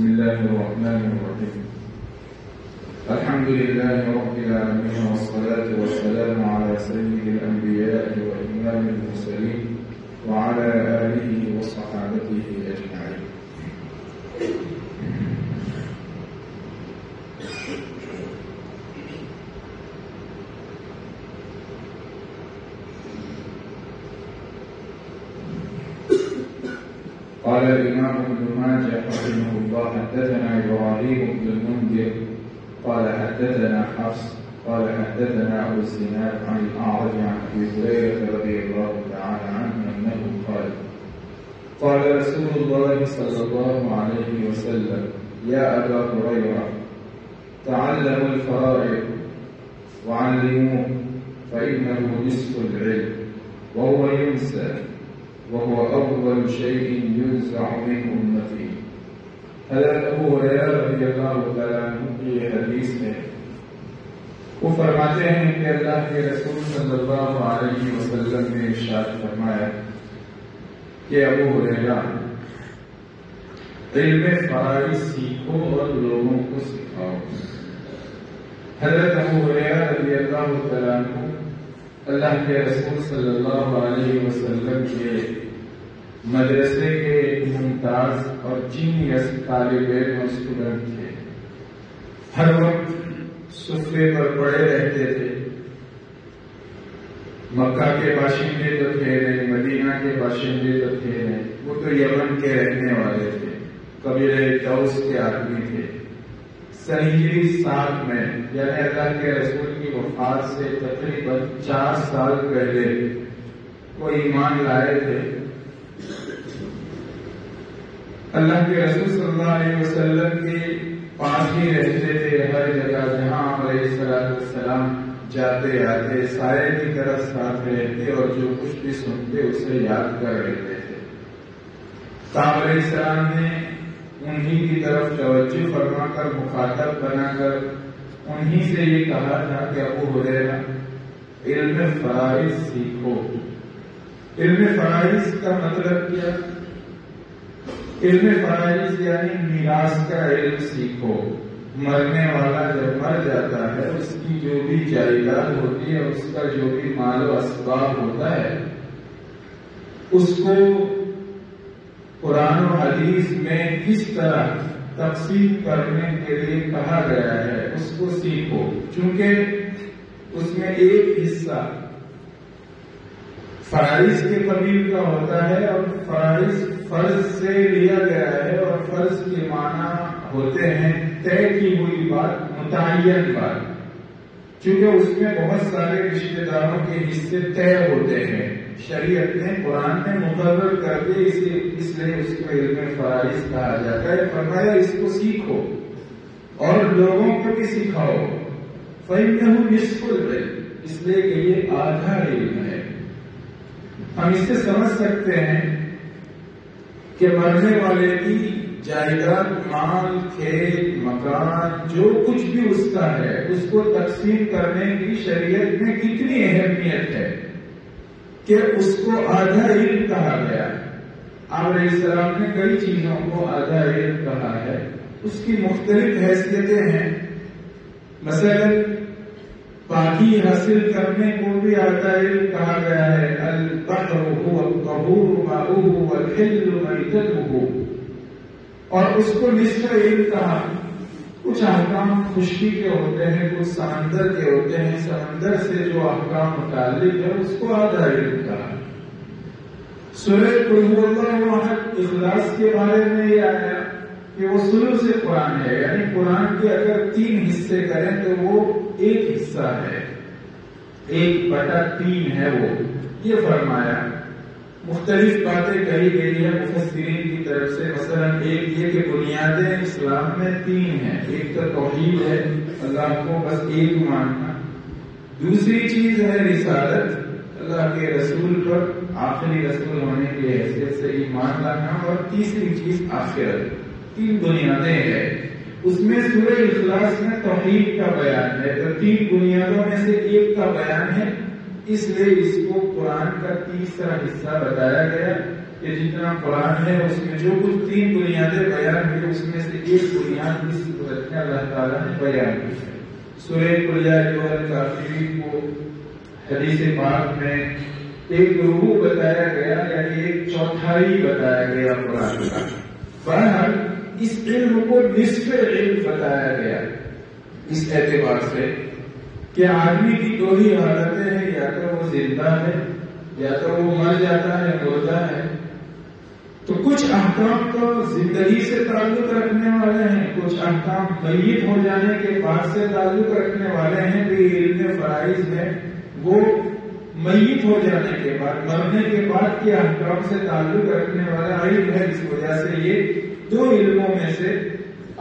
بسم الله الرحمن الرحيم. الحمد لله رب العالمين، والصلاة والسلام على سيد الأنبياء وإمام المرسلين وعلى آله وصحابته أجمعين. قال الإمام ابن ماجه رحمه الله: حدثنا إبراهيم بن المنذر قال حدثنا حفص قال حدثنا أبو الزناد عن الأعرج عن أبي هريرة رضي الله تعالى عنه أنه قال: قال رسول الله صلى الله عليه وسلم: يا أبا هريرة، تعلموا الفرائض وعلموه فإنه نصف العلم وهو ينسى وهو أول شيء ينزع من أمتي. حضرت ابو ہریرہ رضی اللہ تعالیٰ عنہ کی یہ حدیث ہے. وہ فرماتے ہیں کہ اللہ کے رسول صلی اللہ علیہ وسلم نے ارشاد فرمایا کہ ابو ہریرہ، علم فرائض سیکھو اور لوگوں کو سکھاؤ. حضرت ابو ہریرہ رضی اللہ تعالیٰ عنہ اللہ کے رسول صلی اللہ علیہ وسلم کے مدرسے کے ممتاز اور جینیس طالب علم اور اسٹوڈنٹ تھے. ہر وقت صفے پر پڑے رہتے تھے. مکہ کے باشندے تو تھے نہیں، مدینہ کے باشندے تو تھے نہیں، وہ تو یمن کے رہنے والے تھے، قبیلہ دوس کے آدمی تھے. سن ہجری 7 میں یعنی اللہ کے رسول کی وفات سے تقریباً 4 سال پہلے وہ ایمان لائے تھے. اللہ کے رسول صلی اللہ علیہ وسلم کے پاس ہی رہتے تھے. ہر جگہ جہاں علیہ السلام جاتے آتے سائے کی طرح ساتھ رہتے اور جو کچھ بھی سنتے اسے یاد کر لیتے تھے. آپ علیہ السلام نے انہی کی طرف توجہ فرما کر مخاطب بنا کر انہی سے یہ کہا تھا کہ ابو ہریرہ، علم فرائض سیکھو. علم فرائض کا مطلب کیا؟ علم فرائض یعنی میراث کا علم سیکھو. مرنے والا جب مر جاتا ہے اس کی جو بھی جائیداد ہوتی ہے، اس کا جو بھی مال و اسباب ہوتا ہے، اس کو قرآن و حدیث میں کس طرح تقسیم کرنے کے لیے کہا گیا ہے اس کو سیکھو. چونکہ اس میں ایک حصہ فرائض کے قبیل کا ہوتا ہے اور فرائض فرض سے لیا گیا ہے، اور فرض کے معنی ہوتے ہیں طے کی ہوئی بات، متعین بات. چونکہ اس میں بہت سارے رشتے داروں کے حصے طے ہوتے ہیں، شریعت نے قرآن میں مقرر کر دے، اس لیے اس کو علم فرائض کہا جاتا ہے. فرمایا اس کو سیکھو اور لوگوں کو بھی سکھاؤ. فإنه نصف العلم، اس لیے کہ یہ آدھا علم ہے. ہم اس سے سمجھ سکتے ہیں کہ مرنے والے کی جائیداد، مال، کھیت، مکان، جو کچھ بھی اس کا ہے اس کو تقسیم کرنے کی شریعت میں کتنی اہمیت ہے کہ اس کو آدھا علم کہا گیا. آپ علیہ السلام نے کئی چیزوں کو آدھا علم کہا ہے. اس کی مختلف حیثیتیں ہیں. مثلا پاکی حاصل کرنے کو بھی آدھا علم کہا گیا ہے. البحر هو الطهور ماؤه والحل میتته، اور اس کو نصف علم کہا. کچھ احکام خشکی کے ہوتے ہیں، کچھ سمندر کے ہوتے ہیں، سمندر سے جو احکام متعلق ہے اس کو آدھا علم کہا. سورہ قل هو اللہ احد اخلاص کے بارے میں یہ آیا کہ وہ ثلث قرآن ہے، یعنی قرآن کے اگر 3 حصے کریں تو وہ ایک حصہ ہے، 1/3 ہے وہ. یہ فرمایا. مختلف باتیں کہی گئی ہیں مفسرین کی طرف سے. مثلا ایک یہ کہ بنیادیں اسلام میں 3 ہیں. ایک تو توحید ہے، اللہ کو بس ایک ماننا. دوسری چیز ہے رسالت، اللہ کے رسول پر آخری رسول ہونے کی حیثیت سے ایمان لانا. اور تیسری چیز آخرت. 3 بنیادیں ہیں. اس میں سورہ اخلاص میں توحید کا بیان ہے، تو 3 بنیادوں میں سے ایک کا بیان ہے. اس لیے اس کو قرآن کا تیسرا حصہ بتایا گیا. کہ جتنا قرآن ہے اس میں جو کچھ 3 بنیادیں بیان ہوئی اس میں سے ایک بنیاد اس صورت میں اللہ تعالیٰ نے بیان کی ہے۔ سورہ قل یا ایھا الکافرون کو حدیث پاک میں ایک ربع بتایا گیا، یعنی 1/4 بتایا گیا قرآن کا۔ بہرحال اس علم کو نصف علم بتایا گیا اس اعتبار سے کہ آدمی کی 2 ہی حالتیں ہیں، یا تو وہ زندہ ہے یا تو وہ مر جاتا ہے، مردہ ہے۔ تو کچھ احکام تو زندگی سے تعلق رکھنے والے ہیں، کچھ احکام میت ہو جانے کے بعد سے تعلق رکھنے والے ہیں۔ تو یہ علم فرائض ہے وہ میت ہو جانے کے بعد، مرنے کے بعد کے احکام سے تعلق رکھنے والا علم ہے۔ اس وجہ سے یہ 2 علموں میں سے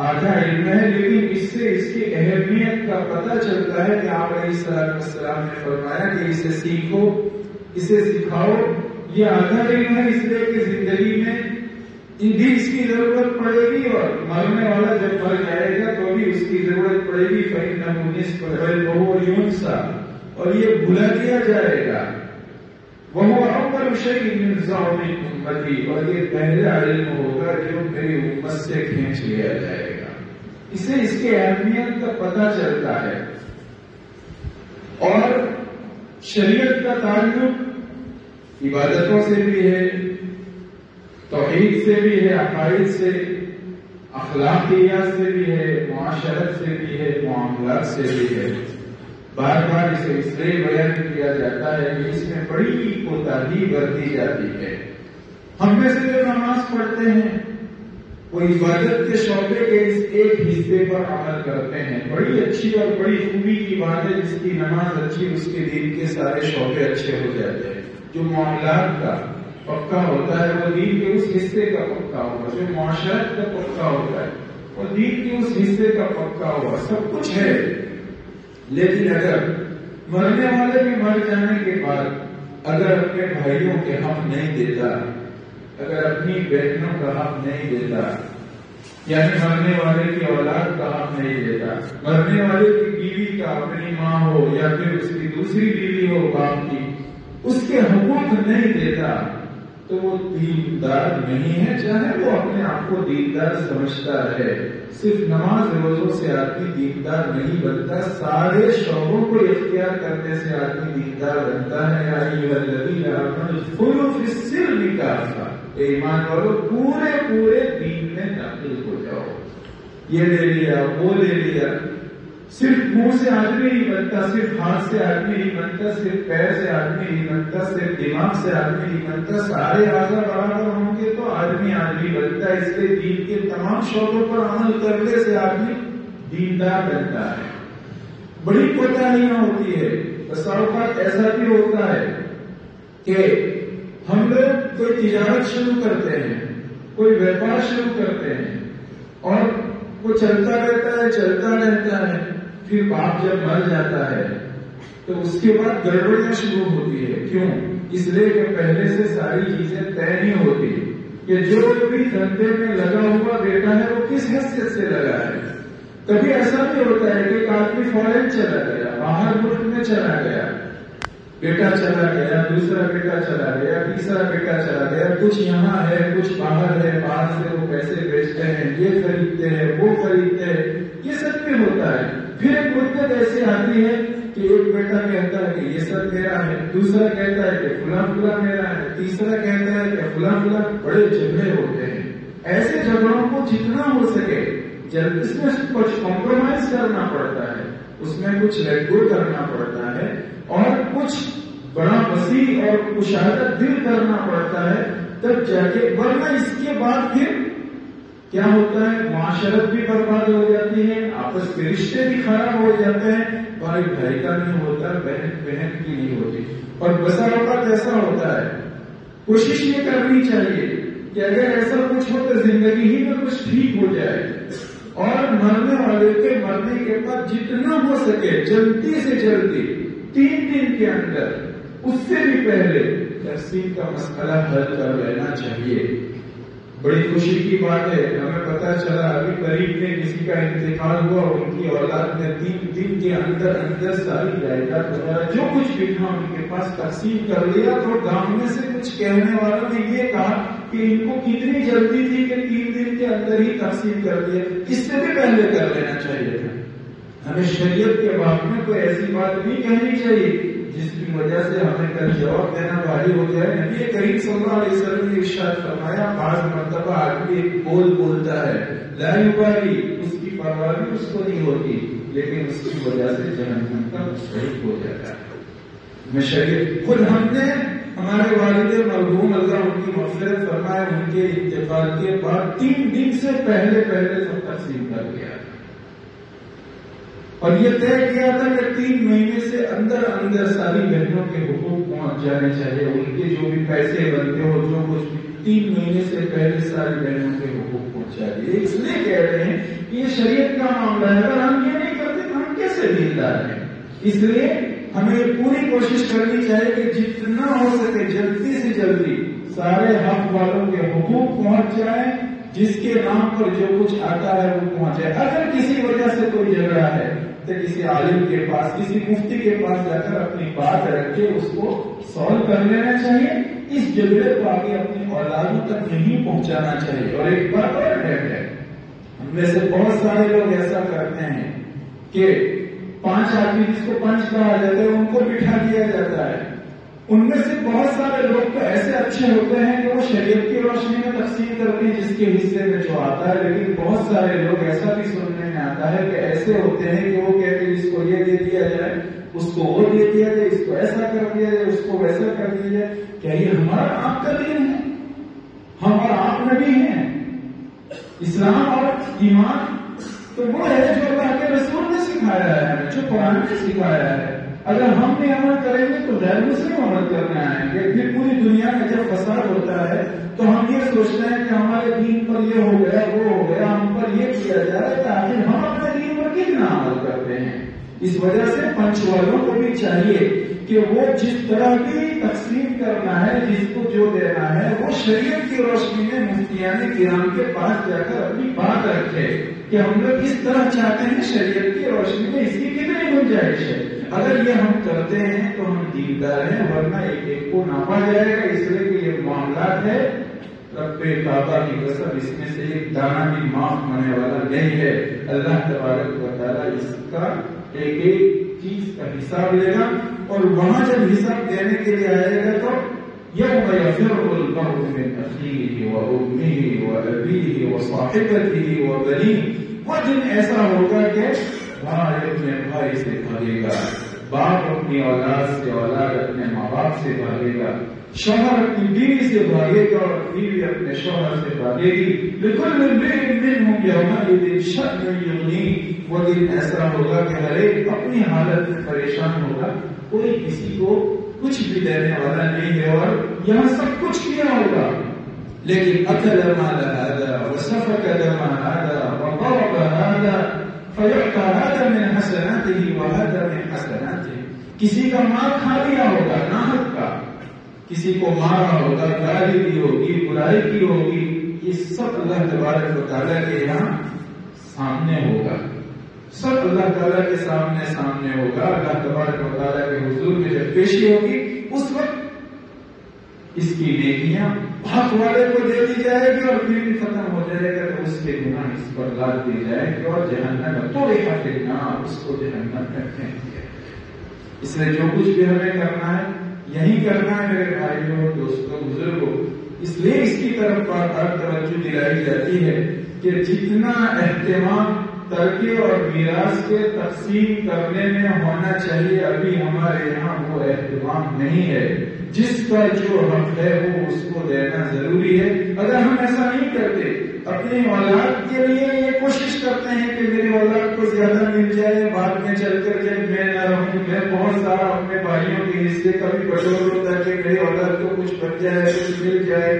آدھا علم ہے، لیکن اس سے اس کی اہمیت کا پتہ چلتا ہے کہ آپ علیہ السلام نے فرمایا کہ اسے سیکھو، اسے سکھاؤ۔ یہ آدھا علم ہے اس لیے کہ زندگی میں بھی اس کی ضرورت پڑے گی، اور مرنے والا جب مر جائے گا تو بھی اس کی ضرورت پڑے گی۔ فَإِنَّهُ نِصْفُ الْعِلْمِ وَهُوَ يُنْسَى، اور یہ بھلا دیا جائے گا۔ وَهُوَ أَوَّلُ شَيْءٍ يُنْزَعُ مِنْ أُمَّتِي، اور یہ پہلا علم ہوگا جو میری امت سے کھینچ لیا جائے گا۔ اسے اس کے اہمیت کا پتہ چلتا ہے۔ اور شریعت کا تعلق عبادتوں سے بھی ہے، توحید سے بھی ہے، عقائد سے، اخلاقیات سے بھی ہے، معاشرت سے بھی ہے، معاملات سے بھی ہے۔ بار بار اسے اس لیے بیان کیا جاتا ہے کہ اس میں بڑی کوتاہی برتی جاتی ہے۔ ہم میں سے جو نماز پڑھتے ہیں وہ عبادت کے شعبے کے اس ایک حصے پر عمل کرتے ہیں۔ بڑی اچھی اور بڑی خوبی کی بات ہے، جس کی نماز اچھی اس کے دین کے سارے شعبے اچھے ہو جاتے ہیں۔ جو معاملات کا پکا ہوتا ہے وہ دین کے اس حصے کا پکا ہوگا، جو معاشرت کا پکا ہوتا ہے وہ دین کے اس حصے کا پکا ہوگا۔ سب کچھ ہے، لیکن اگر مرنے والے بھی مر جانے کے بعد اگر اپنے بھائیوں کے حق نہیں دیتا، اگر اپنی بہنوں کا حق نہیں دیتا، یعنی مرنے والے کی اولاد کا حق نہیں دیتا، مرنے والے کی بیوی کا، اپنی ماں ہو یا پھر اس کی دوسری بیوی ہو باپ کی، اس کے حقوق نہیں دیتا، تو وہ دیندار نہیں ہے، چاہے وہ اپنے آپ کو دیندار سمجھتا ہے۔ صرف نماز روزوں سے آدمی دیندار نہیں بنتا، سارے شعبوں کو اختیار کرنے سے آدمی دیندار بنتا ہے۔ یا ایھا الذین آمنوا ادخلوا فی السلم کافہ، اے ایمان والو پورے دین میں داخل ہو جاؤ۔ یہ لے لیا، وہ لے لیا، صرف منہ سے آدمی نہیں بنتا، صرف ہاتھ سے آدمی نہیں بنتا، صرف پیر سے آدمی نہیں بنتا، صرف دماغ سے آدمی نہیں بنتا، سارے اعضاء برابر ہوں گے تو آدمی بنتا ہے۔ اس لیے دین کے تمام شعبوں پر عمل کرنے سے آدمی دیندار بنتا ہے۔ بڑی کوتاہیاں ہوتی ہے، بس اوقات ایسا بھی ہوتا ہے کہ ہم لوگ کوئی تجارت شروع کرتے ہیں، کوئی ویپار شروع کرتے ہیں، اور وہ چلتا رہتا ہے، پھر باپ جب مر جاتا ہے تو اس کے بعد گڑبڑیاں شروع ہوتی ہے۔ کیوں؟ اس لیے کہ پہلے سے ساری چیزیں طے نہیں ہوتی کہ جو بھی دھندے میں لگا ہوا بیٹا ہے وہ کس حیثیت سے لگا ہے۔ کبھی ایسا بھی ہوتا ہے کہ ایک آدمی فورن چلا گیا، باہر ملک میں چلا گیا، بیٹا چلا گیا، دوسرا بیٹا چلا گیا، تیسرا بیٹا چلا گیا، کچھ یہاں ہے کچھ باہر ہے، باہر سے وہ پیسے بیچتے ہیں، یہ خریدتے ہیں وہ خریدتے ہیں، یہ سب بھی ہوتا ہے۔ پھر ایک مدت ایسی آتی ہے کہ ایک بیٹا کہتا ہے کہ یہ سب میرا ہے، دوسرا کہتا ہے کہ فلاں میرا ہے، تیسرا کہتا ہے کہ فلاں، بڑے جھگڑے ہوتے ہیں۔ ایسے جھگڑوں کو جتنا ہو سکے جب اس میں کچھ کمپرومائز کرنا پڑتا ہے، اس میں کچھ لیٹ گو کرنا پڑتا ہے، اور کچھ بڑا وسیع اور کشادہ دل کرنا پڑتا ہے، تب جا کے، ورنہ اس کے بعد پھر کیا ہوتا ہے، معاشرت بھی برباد ہو جاتی ہے، آپس کے رشتے بھی خراب ہو جاتے ہیں، بھائی بھائی کا نہیں ہوتا، بہن بہن کی نہیں ہوتی۔ اور بسا اوقات ایسا ہوتا ہے، کوشش یہ کرنی چاہیے کہ اگر ایسا کچھ ہو تو زندگی ہی میں کچھ ٹھیک ہو جائے، اور مرنے والے کے مرنے کے بعد جتنا ہو سکے جلدی سے جلدی 3 دن کے اندر، اس سے بھی پہلے تقسیم کا مسئلہ حل کر لینا چاہیے۔ بڑی خوشی کی بات ہے، ہمیں پتا چلا ابھی قریب میں کسی کا انتقال ہوا، ان کی اولاد نے 3 دن کے اندر اندر ساری جائیداد وغیرہ جو کچھ بھی تھا ان کے پاس تقسیم کر لیا. تو گاؤں میں سے کچھ کہنے والوں نے یہ کہا کہ ان کو کتنی جلدی تھی کہ 3 دن کے اندر ہی تقسیم کر دیا، اس سے بھی پہلے کر لینا چاہیے تھا. ہمیں شریعت کے باب میں کوئی ایسی بات نہیں کہنی چاہیے جس کی وجہ سے ہمیں کل جواب دینا بھاری ہو جائے. نبی کریم صلی اللہ علیہ وسلم نے ارشاد فرمایا بعض مرتبہ آدمی ایک بول بولتا ہے لا یبالی، اس کی پرواہ بھی اس کو نہیں ہوتی، لیکن اس کی وجہ سے جہنم کا مستحق ہو جاتا ہے. میں شریعت خود ہم نے ہمارے والد مرحوم اللہ ان کی مغفرت فرمائے، ان کے انتقال کے بعد 3 دن سے پہلے سب تقسیم کر دیا اور یہ طے کیا تھا کہ 3 مہینے سے اندر ساری بہنوں کے حقوق پہنچ جانے چاہیے، ان کے جو بھی پیسے بنتے ہو جو کچھ 3 مہینے سے پہلے ساری بہنوں کے حقوق پہنچا دیے. اس لیے کہہ رہے ہیں کہ یہ شریعت کا معاملہ ہے، اگر ہم یہ نہیں کرتے تو ہم کیسے دیندار ہیں. اس لیے ہمیں پوری کوشش کرنی چاہیے کہ جتنا ہو سکے جلدی سے جلدی سارے حق والوں کے حقوق پہنچ جائیں، جس کے نام پر جو کچھ آتا ہے وہ پہنچ جائے. اگر کسی وجہ سے کوئی جھگڑا ہے تو کسی عالم کے پاس، کسی مفتی کے پاس جا کر اپنی بات رکھ کے اس کو سالو کر لینا چاہیے. اس جھگڑے کو آگے اپنی اولادوں تک نہیں پہنچانا چاہیے. اور ایک بات اور ہے، ہم میں سے بہت سارے لوگ ایسا کرتے ہیں کہ 5 آدمی جس کو پنچ کہا جاتا ہے ان کو بٹھا دیا جاتا ہے. ان میں سے بہت سارے لوگ تو ایسے اچھے ہوتے ہیں کہ وہ شریعت کی روشنی میں تقسیم کرتے ہیں جس کے حصے میں جو آتا ہے، لیکن بہت سارے لوگ ایسا بھی سننے میں آتا ہے کہ ایسے ہوتے ہیں کہ وہ کہتے ہیں اس کو یہ دے دیا جائے، اس کو وہ دے دیا جائے، اس کو ایسا کر دیا جائے، اس کو ویسا کر دیا جائے. کیا یہ ہمارا آپ کا دین ہے؟ ہم اور آپ نبی ہیں. اسلام اور ایمان تو وہ ہے جو اللہ کے رسول نے سکھایا ہے، جو قرآن نے سکھایا ہے. اگر ہم بھی عمل کریں گے تو غیر مسلم عمل کرنے آئیں گے. پھر پوری دنیا میں جب فساد ہوتا ہے تو ہم یہ سوچتے ہیں کہ ہمارے دین پر یہ ہو گیا وہ ہو گیا، ہم پر یہ کیا جائے، تاکہ ہم اپنے دین پر کتنا عمل کرتے ہیں. اس وجہ سے پنچ والوں کو بھی چاہیے کہ وہ جس طرح بھی تقسیم کرنا ہے، جس کو جو دینا ہے، وہ شریعت کی روشنی میں مفتیان کرام کے پاس جا کر اپنی بات رکھے کہ ہم لوگ اس طرح چاہتے ہیں شریعت کی روشنی میں اس کی کتنی گنجائش ہے. اگر یہ ہم کرتے ہیں تو ہم دیندار ہیں، ورنہ ایک کو ناپا جائے گا. اس لیے کہ یہ معاملات ہے رب کعبہ کی قسم، اس میں سے ایک دانہ بھی معاف ہونے والا نہیں ہے. اللہ تبارک و تعالیٰ اس کا ایک چیز کا حساب لے گا، اور وہاں جب حساب دینے کے لیے آئے گا تو یوم یفر المرء من اخیہ وامہ وابیہ وصاحبتہ وبنیہ، وہ دن ایسا ہوگا کہ بھائی اپنے بھائی سے بھاگے گا، باپ اپنی اولاد سے، اولاد اپنے ماں باپ سے بھاگے گا، شوہر اپنی بیوی سے بھاگے گا اور بیوی اپنے شوہر سے بھاگے گی. لکل امرئ منہم یومئذ شأن یغنیہ، وہ دن ایسا ہوگا کہ ہر ایک اپنی حالت میں پریشان ہوگا، کوئی کسی کو کچھ بھی دینے والا نہیں ہے. اور یہاں سب کچھ کیا ہوگا لیکن اکل مال هذا وسفك دم هذا وضرب هذا فيعطى هذا من حسناته وهذا من حسناته. کسی کا مال کھا لیا ہوگا ناحق کا، کسی کو مارا ہوگا، گالی دی ہوگی، برائی کی ہوگی، یہ سب اللہ تبارک و تعالیٰ کے یہاں سامنے ہوگا. سب اللہ تعالیٰ کے سامنے ہوگا. اللہ تبارک و تعالیٰ کے حضور میں جب پیشی ہوگی اس وقت اس کی نیکیاں حق والے کو دے دی جائے گی اور پھر بھی ختم ہو جائے گا تو اس کے گناہ اس پر لاد دی جائے گی اور جہنم میں تو اس کو جہنم میں پھینک دیا. اس لیے جو کچھ بھی ہمیں کرنا ہے یہی کرنا ہے میرے بھائیوں، دوستوں، بزرگوں. اس لیے اس کی طرف توجہ دلائی جاتی ہے کہ جتنا اہتمام ترکے اور میراث کے تقسیم کرنے میں ہونا چاہیے ابھی ہمارے یہاں وہ اہتمام نہیں ہے. جس کا جو حق ہے وہ اس کو دینا ضروری ہے. اگر ہم ایسا نہیں کرتے، اپنی اولاد کے لیے یہ کوشش کرتے ہیں کہ میری اولاد کو زیادہ مل جائے، بعد میں چل کر جب میں نہ رہوں میں بہت سارا اپنے بھائیوں کے حصے کا بھی بٹور ہوتا ہے کہ میری اولاد کو کچھ بچ جائے، کچھ مل جائے.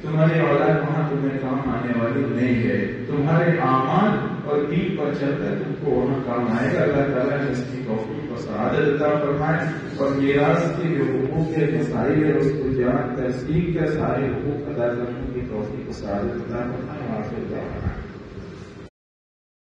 تمہاری اولاد وہاں تمہیں کام آنے والی نہیں ہے. تمہارے اعمال اور دین پر چل کر تم کو وہاں کام آئے گا. اللہ تعالیٰ نے اس کی توفیق سعادت عطا فرمائے، اور میراث کے جو حقوق کے مسائل ہے اس کو جان تحقیق کے سارے حقوق ادا کرنے کی توفیق و سعادت عطا فرمائے۔